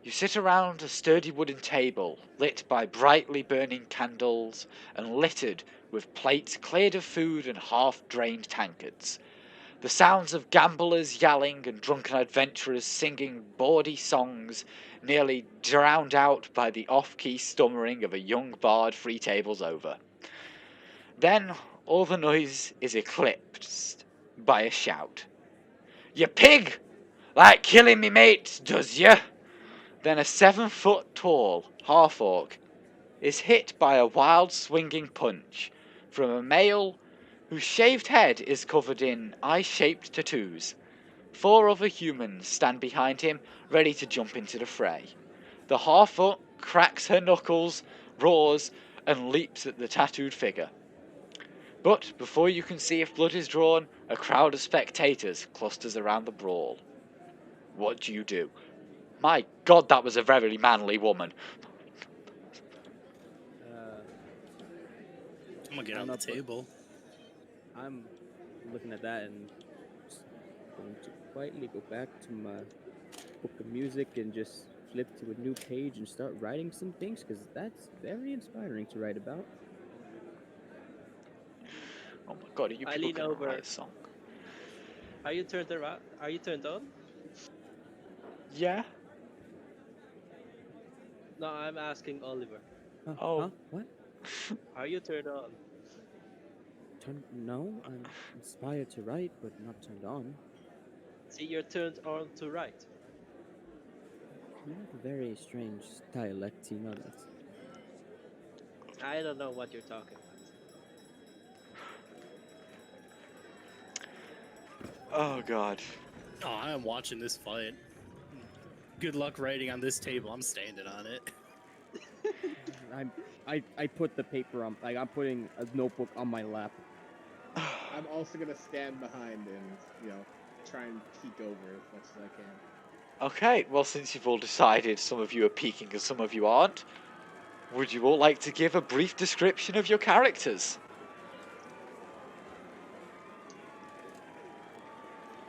You sit around a sturdy wooden table, lit by brightly burning candles and littered with plates cleared of food and half-drained tankards. The sounds of gamblers yelling and drunken adventurers singing bawdy songs nearly drowned out by the off-key stammering of a young bard 3 tables over. Then all the noise is eclipsed by a shout. "You pig! Like killing me mates, does ya?" Then a 7 foot tall half-orc is hit by a wild swinging punch from a male whose shaved head is covered in eye-shaped tattoos. 4 other humans stand behind him, ready to jump into the fray. The half-orc cracks her knuckles, roars, and leaps at the tattooed figure. But before you can see if blood is drawn, a crowd of spectators clusters around the brawl. What do you do? My God, that was a very manly woman. I'm gonna get I'm on the up, table. I'm looking at that and just going to quietly go back to my book of music and just flip to a new page and start writing some things because that's very inspiring to write about. Oh my God, are you I people lean gonna over. write a song? Are you turned around? Are you turned on? Yeah? No, I'm asking Oliver. Oh. Huh? What? Are you turned on? No, I'm inspired to write, but not turned on. See, you're turned on to write. You have a very strange dialect, you know that. I don't know what you're talking about. Oh God. Oh, I am watching this fight. Good luck writing on this table. I'm standing on it. I put the paper on, like I'm putting a notebook on my lap. I'm also gonna stand behind and, try and peek over as much as I can. Okay, well, since you've all decided some of you are peeking and some of you aren't, would you all like to give a brief description of your characters?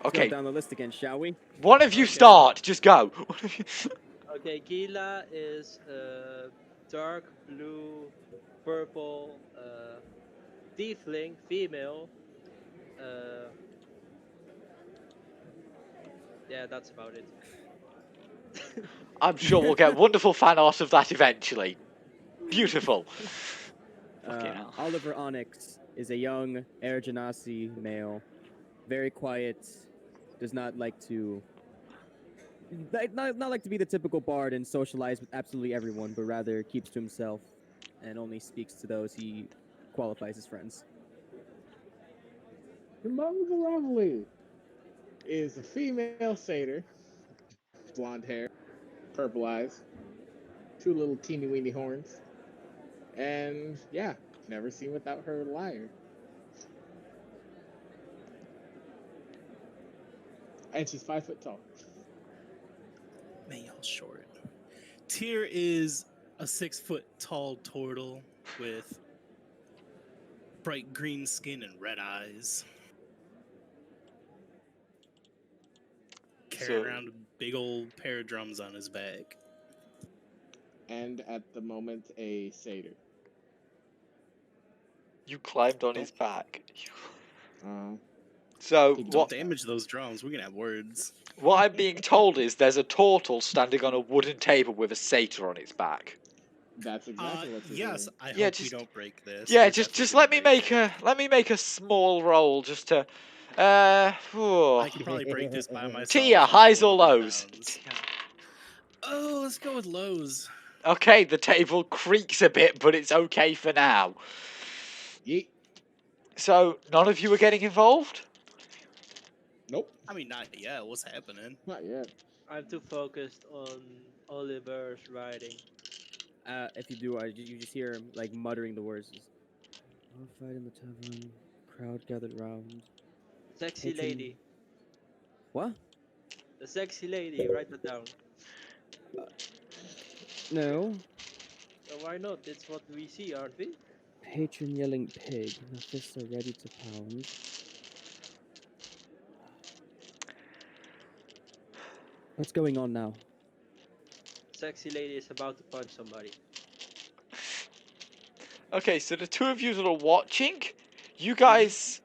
Let's go Okay, down the list again, shall we? one of you Okay. start. Just go. Okay, Gila is dark blue, purple, tiefling, female. Yeah, that's about it. I'm sure we'll get wonderful fan art of that eventually. Beautiful. Fucking hell. Oliver Onyx is a young Air Genasi male, very quiet, does not like to not like to be the typical bard and socialize with absolutely everyone, but rather keeps to himself and only speaks to those he qualifies as friends. Among the lovely is a female satyr, blonde hair, purple eyes, 2 little teeny weeny horns, and yeah, never seen without her lyre. And she's 5 foot tall. Man, y'all short. Tyr is a 6 foot tall turtle with bright green skin and red eyes. Carrying around a big old pair of drums on his back. And at the moment, a satyr. You climbed on his back. Uh, So Don't Don't what? damage those drums. We're gonna have words. What I'm being told is there's a turtle standing on a wooden table with a satyr on its back. That's exactly what's Yes, doing. I Yeah, hope we just- don't break this. Yeah, We're just definitely gonna let me make a small roll just to. I could probably break this by myself. Tia, I'm highs or 400 lows? pounds. Oh, let's go with lows. Okay, the table creaks a bit, but it's okay for now. Yeet. So none of you are getting involved. Nope, I mean, not yet. What's happening? not yet. I'm too focused on Oliver's writing. If you do, you just hear him like muttering the words. All fight in the tavern, crowd gathered round. Sexy Patron- lady. What? The sexy lady, write that down. No. Why not? It's what we see, aren't we? Patron yelling pig, my fists are ready to pound. What's going on now? sexy lady is about to punch somebody. Okay, so the two of you that are watching, you guys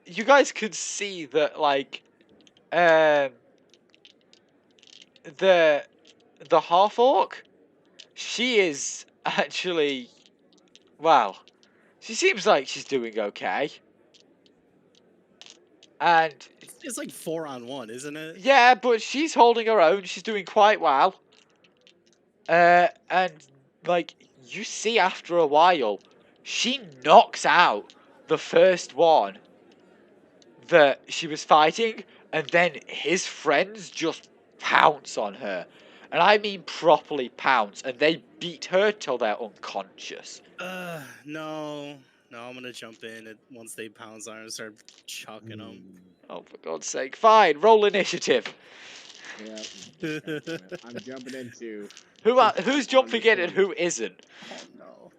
could see that like um the half orc, she is actually, well, she seems like she's doing okay. And It's like 4-on-1, isn't it? yeah, but she's holding her own. She's doing quite well. And like you see after a while, she knocks out the first one that she was fighting, and then his friends just pounce on her. And I mean properly pounce, and they beat her till they're unconscious. No. No, I'm gonna jump in once they pounce on her and start chucking them. Oh, for God's sake. Fine, roll initiative. Yeah, I'm jumping in too. Who's jumping in and who isn't? Oh no.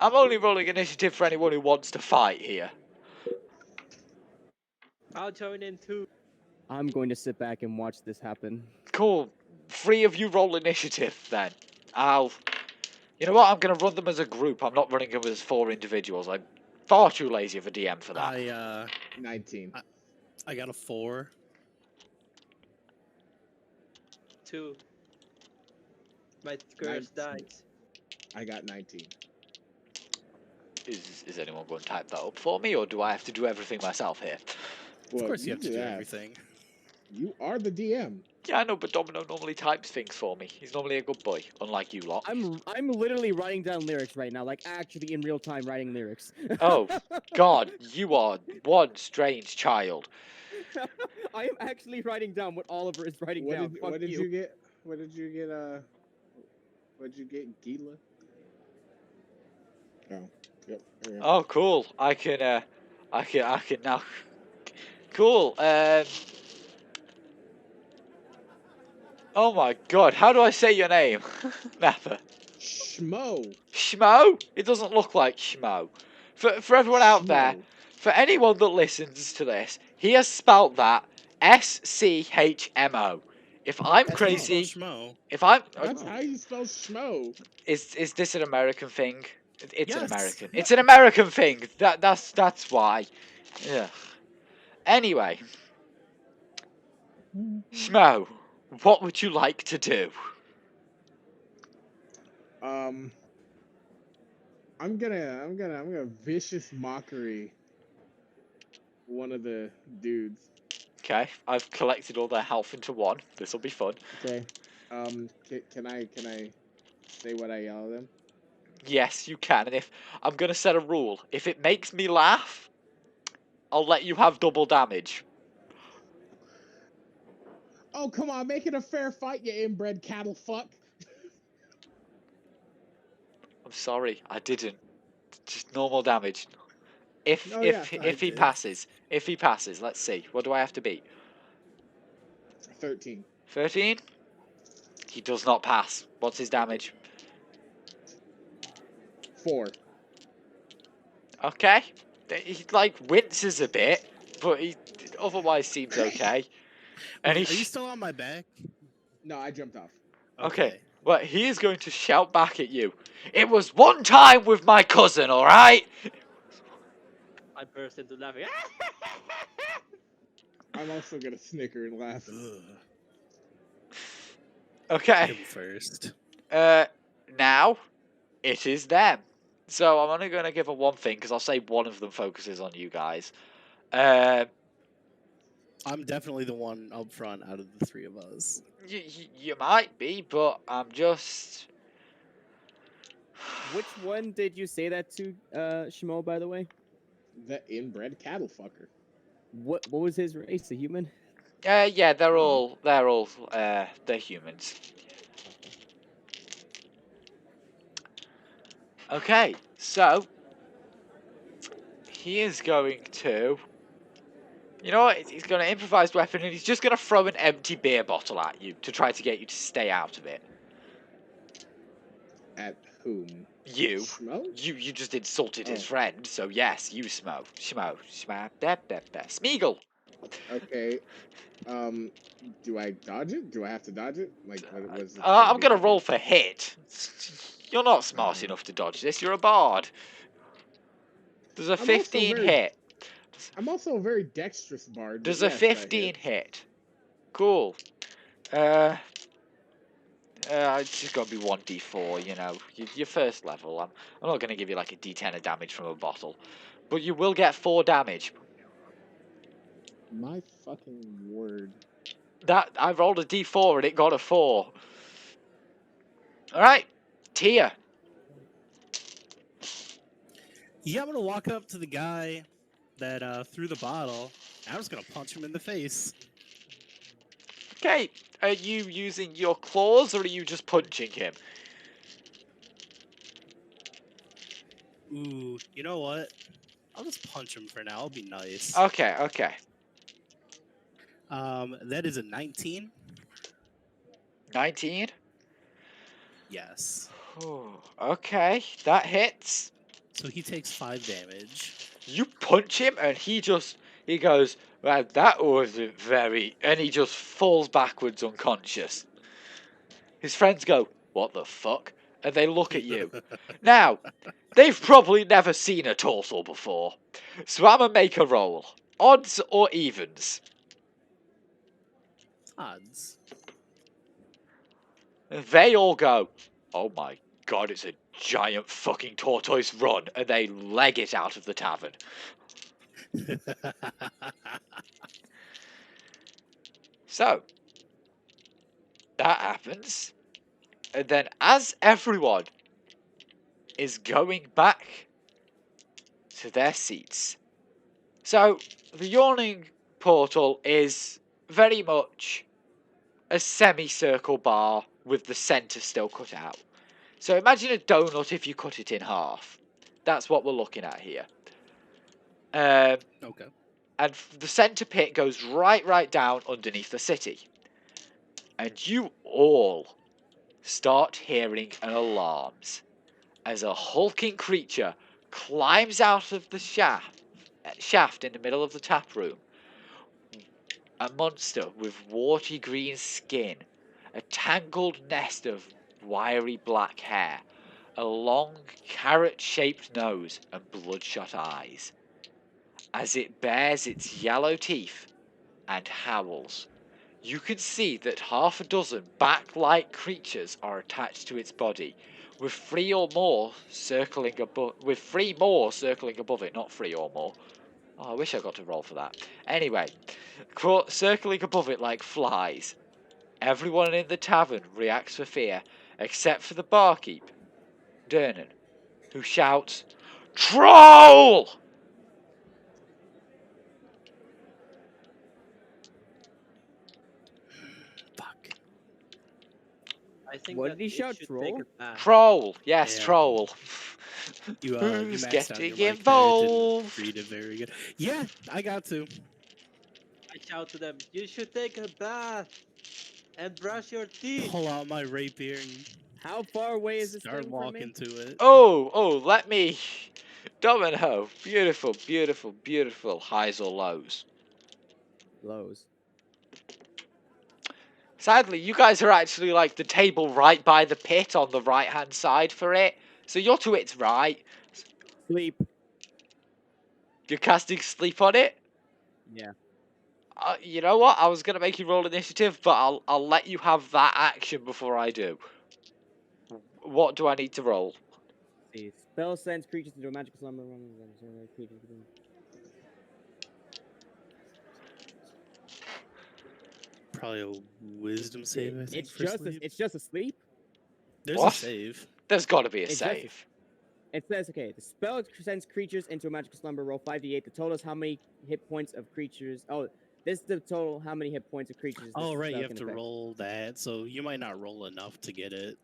I'm only rolling initiative for anyone who wants to fight here. I'll join in too. I'm going to sit back and watch this happen. Cool. 3 of you roll initiative then. You know what? I'm going to run them as a group. I'm not running them as 4 individuals. I'm far too lazy of a DM for that. 19. I got a 4. 2. My curse 19. dies. I got 19. Is anyone going to type that up for me, or do I have to do everything myself here? Well, Of course you have to do that. everything. You are the DM. Yeah, I know, but Domino normally types things for me. He's normally a good boy, unlike you lot. I'm literally writing down lyrics right now, like actually in real time writing lyrics. Oh, God, you are one strange child. I am actually writing down what Oliver is writing down. What did you get? What did you get? What did you get, Gila? Oh, yep. There we go. Oh, cool. I can now. Cool. Oh my God, how do I say your name? Nappa. Schmo. Schmo? It doesn't look like Schmo. For everyone out there, Schmo. for anyone that listens to this, he has spelt that SCHMO. If I'm That's how you spell crazy, Schmo. if I'm, That's how you spell schmo. is this an American thing? It's an Yes. American. It's an American thing. That's why. Yeah. Anyway, Schmo, what would you like to do? I'm gonna vicious mockery one of the dudes. Okay, I've collected all their health into one. This will be fun. Okay. Can I say what I yell at them? Yes, you can. And if I'm gonna set a rule, if it makes me laugh, I'll let you have double damage. Oh, come on, make it a fair fight, you inbred cattle fuck. I'm sorry, I didn't. Just normal damage. If Oh, if yeah, if he did. passes, let's see. What do I have to beat? 13. 13. He does not pass. What's his damage? 4. Okay. He like winces a bit, but he otherwise seems okay. And Wait, he are you still on my back? No, I jumped off. okay. Well, he is going to shout back at you. It was one time with my cousin, all right? I burst into laughing. I'm also gonna snicker and laugh. Ugh. Okay. Him first. Now it is them. So I'm only going to give them one thing because I'll say one of them focuses on you guys. I'm definitely the one up front out of the 3 of us. You might be, but I'm just. Which one did you say that to, Shmo, by the way? The inbred cattle fucker. What was his race? A human? Yeah, they're all they're humans. Okay, so he is going to. You know what? He's going to improvise weapon, and he's just going to throw an empty beer bottle at you to try to get you to stay out of it. At whom? You. Schmo? You just insulted his Oh. friend, so yes, you Schmo. Smeagol. Okay. Do I dodge it? Do I have to dodge it? Like, what was it? I'm gonna roll for hit. You're not smart enough to dodge this. You're a bard. There's a I'm also 15 very, hit. I'm also a very dexterous bard. But There's a yes, that 15 hits. hit. Cool. Uh, it's just gotta be 1d4, you know. Your first level. I'm not gonna give you like a d10 of damage from a bottle. But you will get 4 damage. My fucking word. That I rolled a d4 and it got a 4. Alright, Tia. Yeah, I'm gonna walk up to the guy that threw the bottle. And I'm just gonna punch him in the face. Okay, are you using your claws or are you just punching him? Ooh, you know what? I'll just punch him for now. I'll be nice. Okay, okay. That is a 19. 19? Yes. Okay, that hits. So he takes 5 damage. You punch him and he goes, well, that wasn't very, and he just falls backwards unconscious. His friends go, what the fuck? And they look at you. Now, they've probably never seen a torso before. So I'm gonna make a roll. Odds or evens? Odds. They all go, oh my god, it's a giant fucking tortoise, run, and they leg it out of the tavern. So, that happens, and then as everyone is going back to their seats, so the yawning portal is very much a semicircle bar with the centre still cut out. So imagine a donut if you cut it in half. That's what we're looking at here. Okay. And the centre pit goes right down underneath the city. And you all start hearing an alarms as a hulking creature climbs out of the shaft in the middle of the tap room. A monster with warty green skin, a tangled nest of wiry black hair, a long carrot-shaped nose and bloodshot eyes. As it bares its yellow teeth and howls, you can see that half a dozen bat-like creatures are attached to its body, with three more circling above it, not three or more. Oh, I wish I got to roll for that. Anyway, circling above it like flies. Everyone in the tavern reacts with fear, except for the barkeep, Dernan, who shouts, "Troll!" Fuck. I think What that did he shout, should troll? take a bath. Troll! Yes, Yeah. troll. You Who's maxed out getting your mic there. It didn't involved? read it very good. Yeah, I got to. I shout to them, you should take a bath and brush your teeth. Pull out my rapier and How far away is this start thing from me? walking to it. Oh, let me. Domino. Beautiful, beautiful, beautiful. Highs or lows? Lows. Sadly, you guys are actually like the table right by the pit on the right hand side for it. So you're to its right. Sleep. You're casting sleep on it. Yeah. You know what? I was gonna make you roll initiative, but I'll let you have that action before I do. What do I need to roll? See. Spell sends creatures into a magical slumber. Creatures. Probably a wisdom save, I think. It's for just sleep. it's just a sleep. There's What? a save. There's got to be a It's just save. It says, okay, the spell sends creatures into a magical slumber. Roll 5d8. The total is how many hit points of creatures. Oh, this is the total how many hit points of creatures. This Oh right, spell you have can to affect. roll that, so you might not roll enough to get it.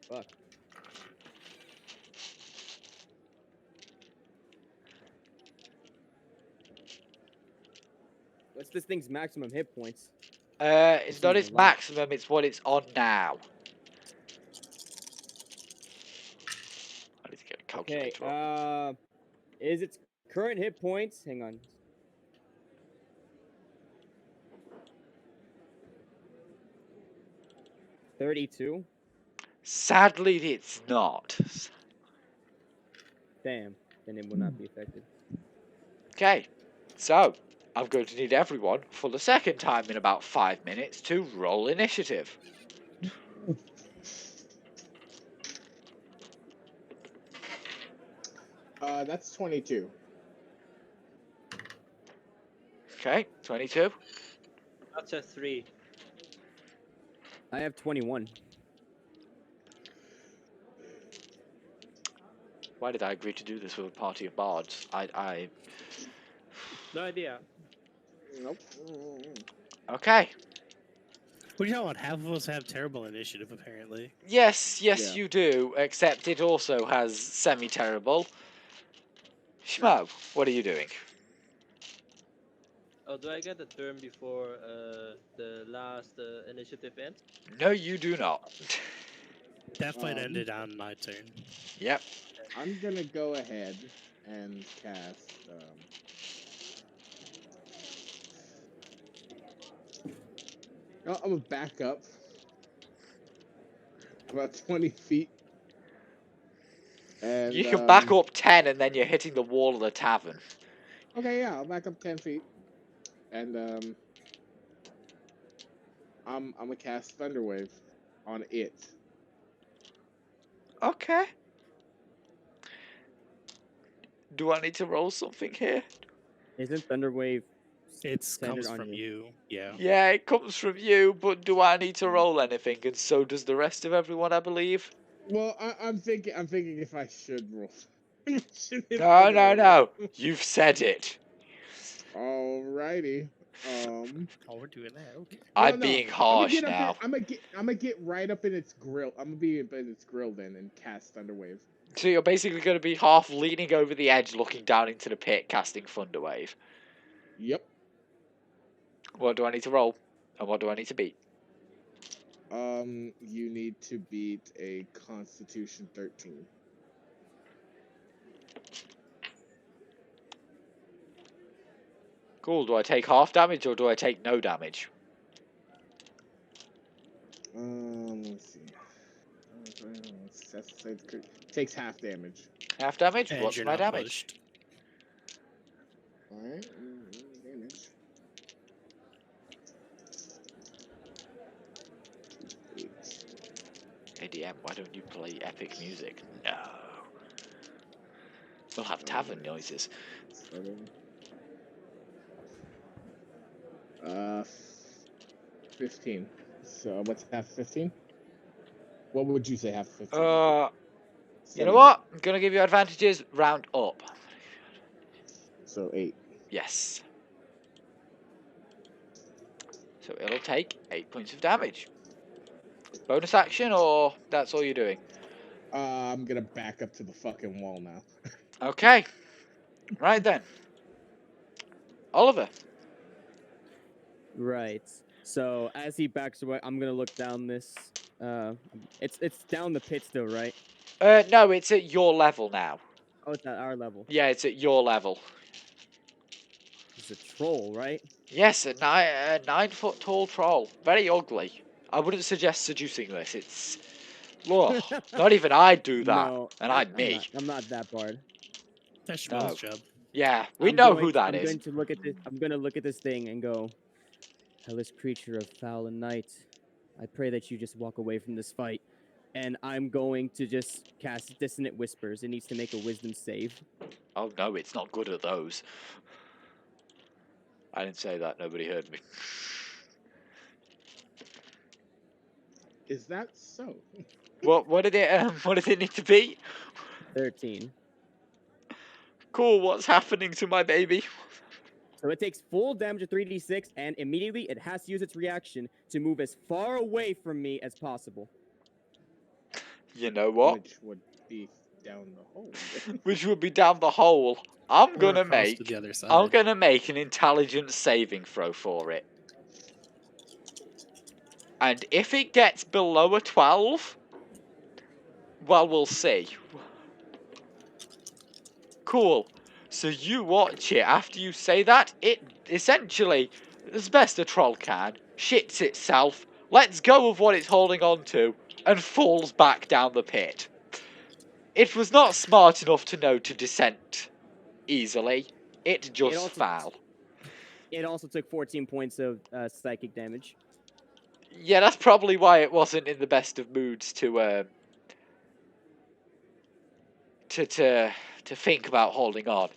Fuck. What's this thing's maximum hit points? It's not seems its a lot. maximum. It's what it's on now. I need to get a Okay. calculator up. Is its current hit points? Hang on. 32? Sadly, it's not. Damn. Then it will not be affected. Okay, so I'm going to need everyone for the second time in about 5 minutes to roll initiative. That's 22. Okay, 22. That's a 3. I have 21. Why did I agree to do this with a party of bards? No idea. Nope. Okay. What do you know what? Half of us have terrible initiative, apparently. Yes, Yeah. you do, except it also has semi-terrible. Schmo, what are you doing? Oh, do I get a turn before the last initiative ends? No, you do not. That fight Um, ended on my turn. Yep. I'm gonna go ahead and cast. I'm gonna back up about 20 feet. And You can back up 10 and then you're hitting the wall of the tavern. Okay, yeah, I'll back up 10 feet. And I'm gonna cast Thunderwave on it. Okay. Do I need to roll something here? Isn't Thunderwave It centered comes on from you. Yeah. Yeah, it comes from you, but do I need to roll anything? And so does the rest of everyone, I believe. Well, I'm thinking if I should roll. Should hit No. Thunderwave. You've said it. Alrighty. Oh, we're doing that. Okay. I'm No, being I'm gonna harsh get up now. in, I'm gonna get right up in its grill. I'm gonna be up in its grill then and cast Thunderwave. So you're basically going to be half leaning over the edge, looking down into the pit, casting Thunderwave. Yep. What do I need to roll? And what do I need to beat? You need to beat a Constitution 13. Cool. Do I take half damage or do I take no damage? Let's see. Takes half damage. Half damage? And What's you're my not damage? pushed. Alright, damage. 8. ADM, why don't you play epic music? No. We'll have tavern noises. 7. 15. So what's half 15? What would you say half 15? You know 7. what? I'm going to give you advantages. Round up. So 8. Yes. So it'll take 8 points of damage. Bonus action, or that's all you're doing? I'm gonna back up to the fucking wall now. Okay. Right then. Oliver. Right. So as he backs away, I'm gonna look down this. It's down the pit still, right? No, it's at your level now. Oh, it's at our level. Yeah, it's at your level. It's a troll, right? Yes, a 9-foot tall troll. Very ugly. I wouldn't suggest seducing this. It's... Ugh. Not even I'd do that. No, And I'm me. I'm not that bard. That's No. Schmo's job. Yeah, we know who that I'm is. going to look at this. I'm gonna look at this thing and go, hellish creature of foul and night. I pray that you just walk away from this fight. And I'm going to just cast Dissonant Whispers. It needs to make a wisdom save. Oh no, it's not good at those. I didn't say that. Nobody heard me. Is that so? What did it need to be? 13. Cool. What's happening to my baby? So it takes full damage of 3d6, and immediately it has to use its reaction to move as far away from me as possible. You know what? Which would be down the hole. Which would be down the hole. I'm Or gonna across make. to the other side. I'm gonna make an intelligence saving throw for it. And if it gets below a 12, well, we'll see. Cool. So you watch it. After you say that, it essentially, as best a troll can, shits itself, lets go of what it's holding on to, and falls back down the pit. It was not smart enough to know to descent easily. It just fell. It also took 14 points of psychic damage. Yeah, that's probably why it wasn't in the best of moods to think about holding on.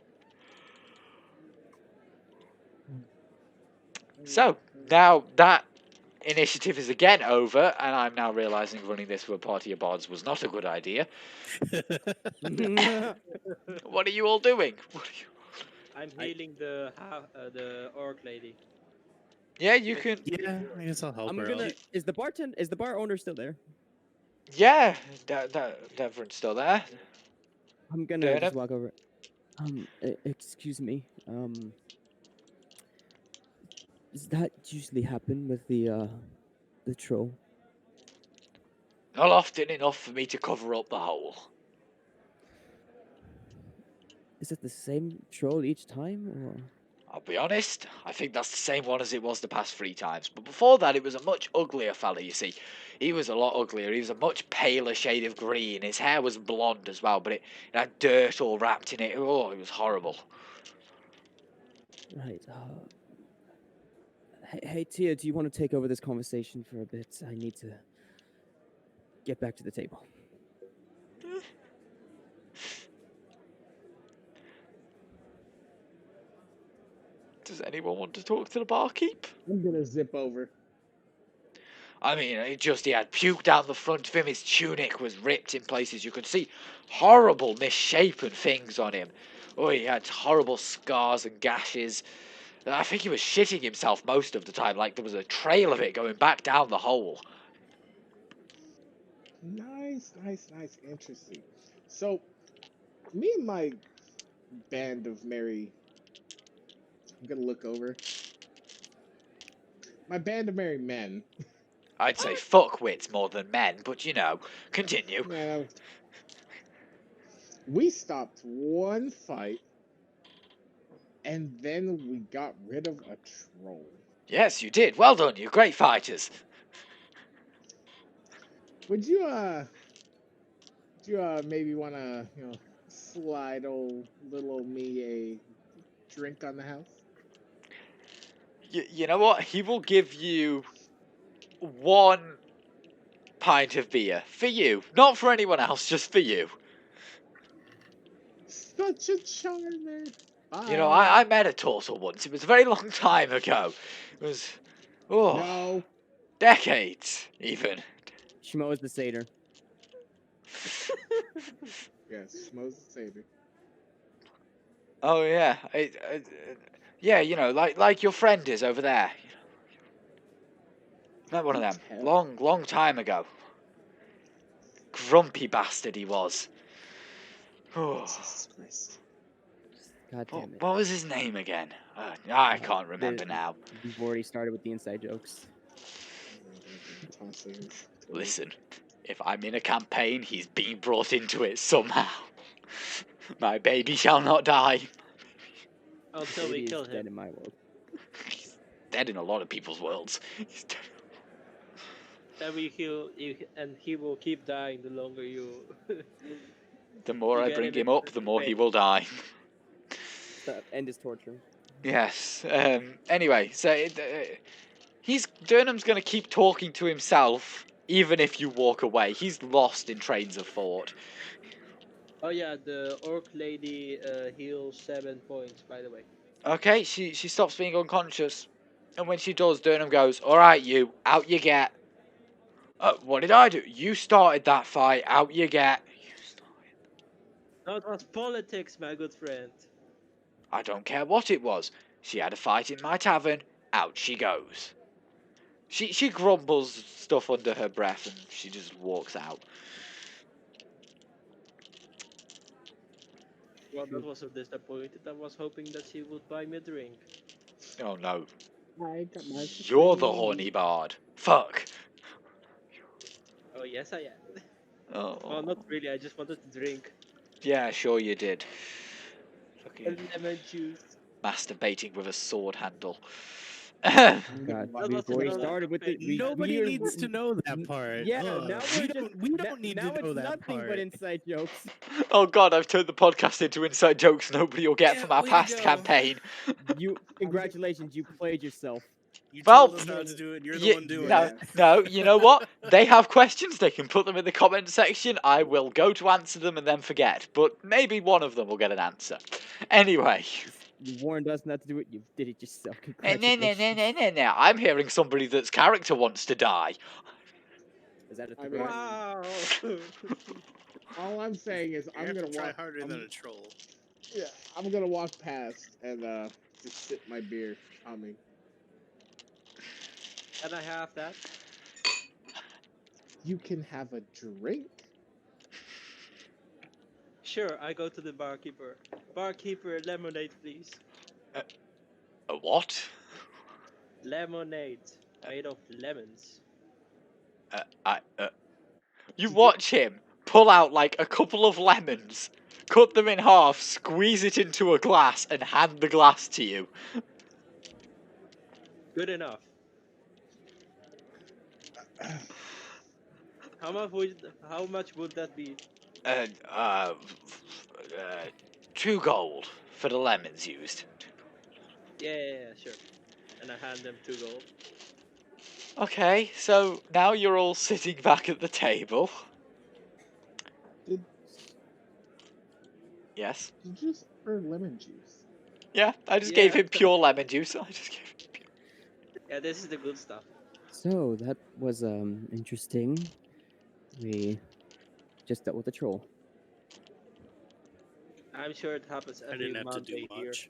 So now that initiative is again over, and I'm now realizing running this with a party of bards was not a good idea. What are you all doing? I'm healing the orc lady. Yeah, you can. Yeah, I guess I'll help I'm her gonna. out. Is the bar owner still there? Yeah, Devron's still there. I'm gonna Dana? just walk over. Excuse me. Does that usually happen with the troll? Not often enough for me to cover up the hole. Is it the same troll each time, or? I'll be honest, I think that's the same one as it was the past 3 times. But before that, it was a much uglier fella, you see. He was a lot uglier. He was a much paler shade of green. His hair was blonde as well, but it had dirt all wrapped in it. Oh, it was horrible. Right. Hey, Tia, do you want to take over this conversation for a bit? I need to get back to the table. Does anyone want to talk to the barkeep? I'm gonna zip over. I mean, he had puke down the front of him. His tunic was ripped in places. You could see horrible misshapen things on him. Oh, he had horrible scars and gashes. I think he was shitting himself most of the time, like there was a trail of it going back down the hole. Nice. Interesting. So, me and my band of merry. I'm gonna look over. My band of merry men. I'd say fuckwits more than men, but you know, continue. Yeah, we stopped one fight, and then we got rid of a troll. Yes, you did. Well done, you great fighters. Would you maybe wanna slide little old me a drink on the house? You know what? He will give you 1 pint of beer for you, not for anyone else, just for you. Such a charmer. Bye. You know, I met a turtle once. It was a very long time ago. It was, No. decades even. Shmo is the satyr. Yes, Schmo's the savior. Oh yeah, yeah, you know, like your friend is over there. Met one of them long time ago. Grumpy bastard he was. Oh, Jesus Christ. God damn it. what was his name again? I can't remember now. We've already started with the inside jokes. Listen, if I'm in a campaign, he's being brought into it somehow. My baby shall not die. Until we Baby kill is dead him. in my world. He's dead in a lot of people's worlds. He's dead. And we heal, and he will keep dying the longer you. The more You I get bring him him into up, the the more he campaign. will die. End is torture. Yes. Anyway, so Durnham's going to keep talking to himself, even if you walk away. He's lost in trains of thought. Oh yeah, the orc lady heals 7 points, by the way. Okay, she stops being unconscious, and when she does, Durnham goes, "All right, you, out you get." What did I do? You started that fight. Out you get. No, it was politics, my good friend. I don't care what it was. She had a fight in my tavern. Out she goes. She grumbles stuff under her breath and she just walks out. Well, that was a disappointed. I was hoping that she would buy me a drink. Oh no. I got my You're the horny bard. Fuck. Oh yes, I am. Oh. Well, not really. I just wanted to drink. Yeah, sure you did. A Fucking lemon juice. masturbating with a sword handle. God, That we've was already another started with the. Nobody needs to know that part. Yeah, Ugh, now we we're just. don't. We don't need now to know it's that nothing part. but inside jokes. Oh god, I've turned the podcast into inside jokes nobody will get Yeah, from our way to past go. campaign. Congratulations, you played yourself. You Well, told us how to do it. You're the Ye- one doing no, it. no, you know what? They have questions. They can put them in the comment section. I will go to answer them and then forget. But maybe one of them will get an answer. Anyway. You warned us not to do it. You did it yourself. No, no, no, Congratulations. no, no, no. I'm hearing somebody that's character wants to die. Is that a I threat? mean, Wow. all I'm saying is You I'm have gonna to try walk. harder than a troll. Yeah, I'm gonna walk past and just sip my beer, humming. Can I have that? You can have a drink. Sure, I go to the barkeeper. Barkeeper, lemonade, please. A what? Lemonade made of lemons. I. You To watch him pull out like a couple of lemons, cut them in half, squeeze it into a glass, and hand the glass to you. Good enough. How much would that be? Uh, uh, 2 gold for the lemons used. Yeah, sure. And I hand them 2 gold. Okay, so now you're all sitting back at the table. Did Yes. you just order lemon juice? Yeah, I just gave Yeah. him pure lemon juice. I just gave him pure. Yeah, this is the good stuff. So that was interesting. We just dealt with a troll. I'm sure it happens I every didn't have to do Monday here. much.